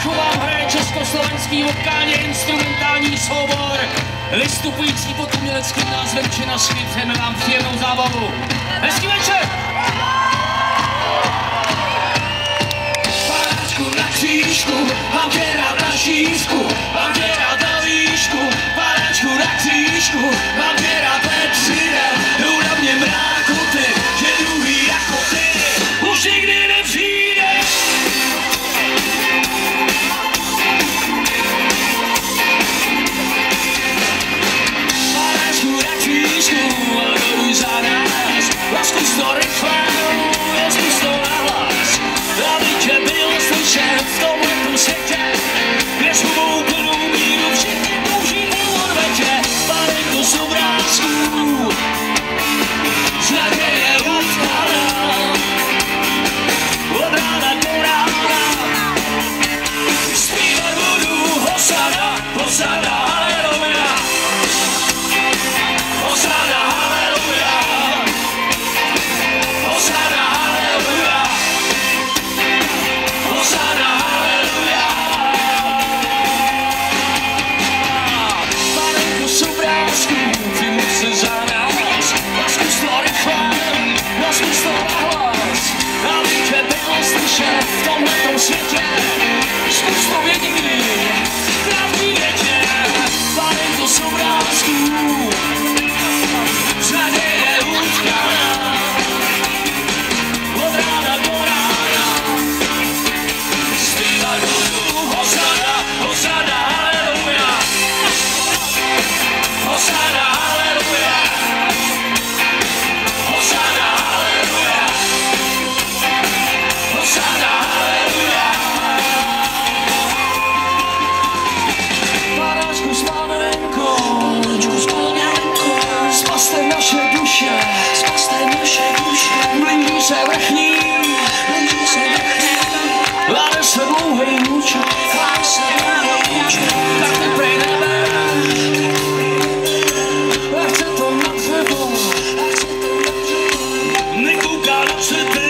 Vrchu vám hraje československý vokálně instrumentální soubor, vystupující pod uměleckým názvem Činařky. Přejeme vám příjemnou zábavu. Hezký večer! Panáčku na křížku, mám tě rád na šířku, mám tě rád na výšku. Panáčku na křížku, mám tě rád ve třinem, jdou na mě mrákoty, že druhý jako ty už nikdy nepřijde. Panáčku na křížku, jdou za nás, a zkus to rychle, zkus to nahlas, aby tě bylo slyšet v tomhletom světě, kde s hubou plnou míru všichni touží po odvetě. Panenko z obrázků, z naděje od rána, od rána do rána, zpívat budu Hosana, Hosana, haleluja, Hosana, haleluja, Hosana, haleluja, Hosana, haleluja. Panenko z obrázků, filmu se za nás, a zkus to rychle, a zkus to nahlas, aby tě bylo slyšet v tomhletom světě, zkus to jediný, pravdý větě. Panenko z obrázků, z naděje utkaná, od rána do rána, zpívat budu Hosana, Hosana, haleluja, Hosana, haleluja, Hosana, haleluja, Hosana, haleluja. Panáčku s panenkou, spaste naše duše, blíží se vrchní, láme se dlouhej nůček, tak neprej nebe, a chce to nad tebou, nekouká na světy,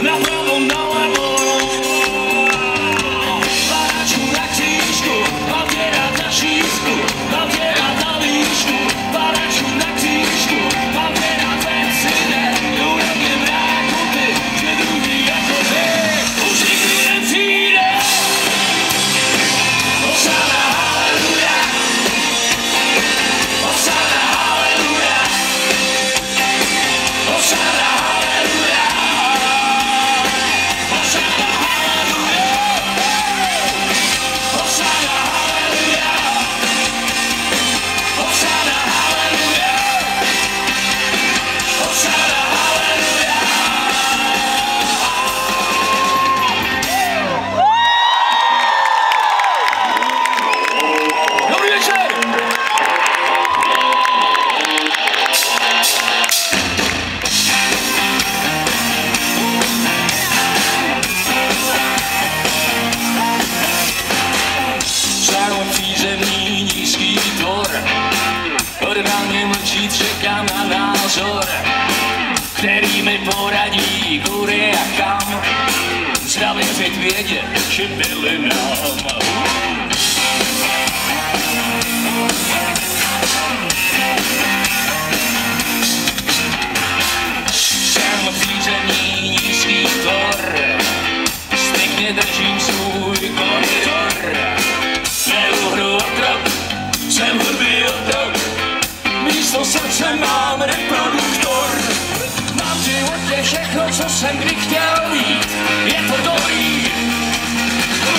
napravo, nalevo. Panáčku na křížku, mám tě rád na šířku, mám tě rád na výšku. Panáčku na křížku, mám tě rád ve třině, jdou na mě mrákoty, že druhý jako ty už nikdy nepřijde. Hosana, haleluja, Hosana, haleluja, Hosana, haleluja, Hosana, haleluja, Hosana, haleluja, Hosana, haleluja, Hosana, haleluja. Dobrý večer! Žárlo přízemní nízký tvor, odvážně mlčí, čeká na názor, který mi poradí, kudy a kam. Zda věřit vědět, že byli nám. Žárlo přízemní nízký tvor, striktně držím svůj koridor. Neuhru otrok, jsem hrdý otrok, místo srdce mám reproduktor. Mám v životě všechno, co jsem kdy chtěl mít, je to dobrý.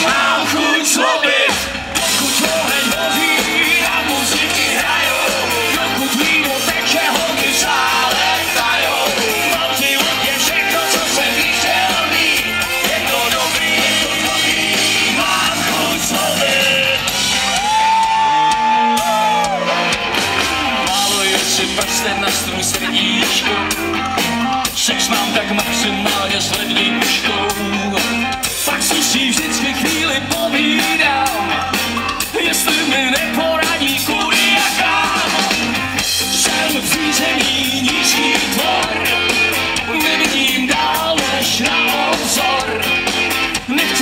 Mám chuť zlobit, pokud oheň hoří a muziky hrajou, dokud víno teče, holky v sále tajou. Mám v životě všechno, co jsem kdy chtěl mít, je to dobrý, mám chuť zlobit. Maluje si prstem na strůj srdíčko, sex mám tak maximálně s ledničkou. Pak si vždycky chvíli povídám, jestli mi neporadí kudy a kam. Jsem přízemní nízký tvor, nevidím dál než na obzor. Nechci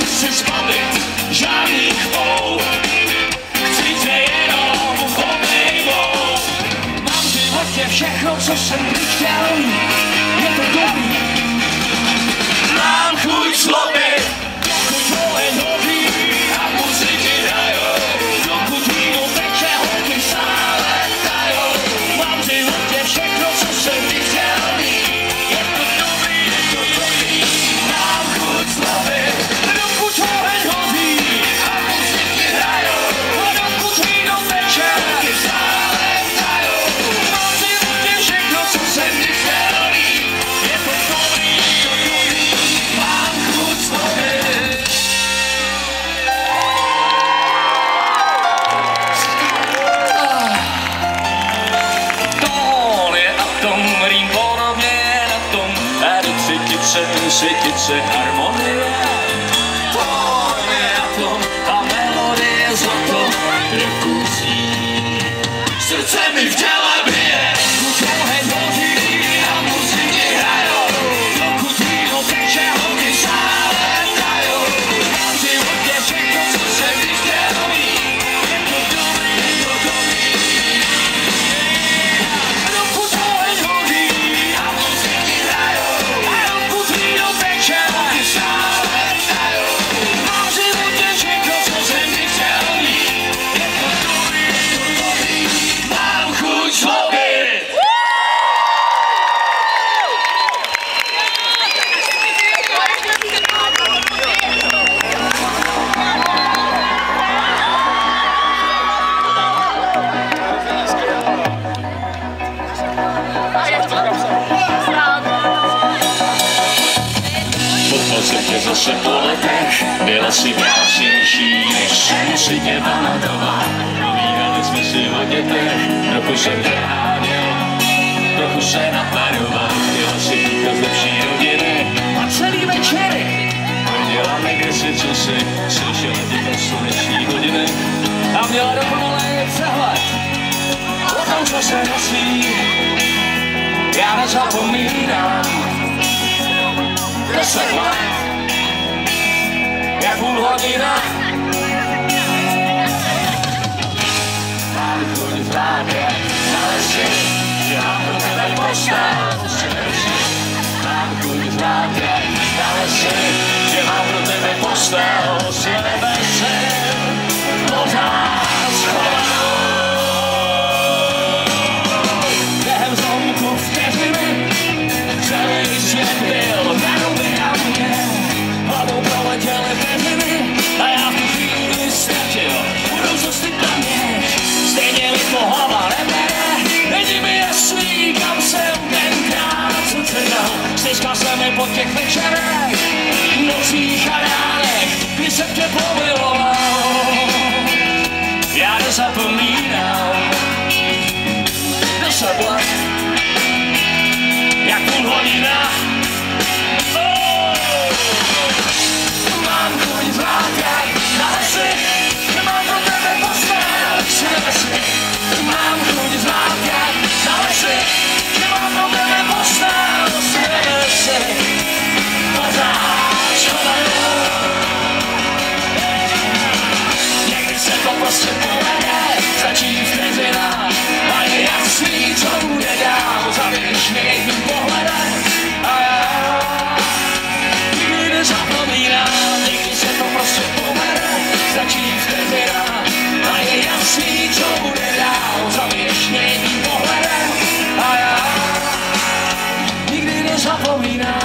světice harmonie. Pojďme na tom, ta melodie zlato trochu zní. Srdce mi v těle bije, oheň hoří a muziky hrajou. Dokud víno teče, holky stále tajou. Mám v životě všechno, co jsem vždy chtěl mít. Je to dobrý, je to dobrý. Dokud oheň hoří a muziky hrajou. A dokud víno teče, holky stále tajou. Mám v životě všechno, co jsem vždy chtěl mít. Je to dobrý, je to dobrý. Mám chuť zlobit. Potkal jsem tě zase po letech, byla si krásnější, než jsem si tě pamatoval. Povídali jsme si o dětech, trochu jsem tě háděl, trochu se napadoval. Chtěla si týkat z lepší rodiny a celý večery. Děláme kdysi, co si slyšela těka sluneční hodiny a měla dokonalý přehled o tom, co se nosí. Já nezapomínám 10 let, jak půl hodina. Mám chuť vrátit na lesy, že mám pro tebe postel, mám chuť vrátit na lesy, že mám pro tebe postel, sebe si pořád schovanou. Během zlomku vteřiny celý svět byl na ruby a mě. Hlavou proletěly vteřiny a já v tu chvíli ztratil budoucnosti paměť. Stejně mi to hlava nebere, není mi jasný, kam jsem tenkrát utrhnul. Stejskal se mi po těch večerech, nocích a ránech, kdy jsem tě pomiloval. Já nezapomínám 10 let, jak půl hodina. Mám chuť vrátit na lesy, že mám pro tebe postel, sebe si. Mám chuť vrátit na lesy, že mám pro tebe postel, sebe si. Pořád schovanou. Někdy se to prostě povede, stačí vteřina a je jasný, co bude dál. Zavíš mě jedním pohledem a já nikdy nezapomínám. Někdy se to prostě povede, stačí vteřina a je jasný, co bude dál. Zavíš mě jedním pohledem a já nikdy nezapomínám.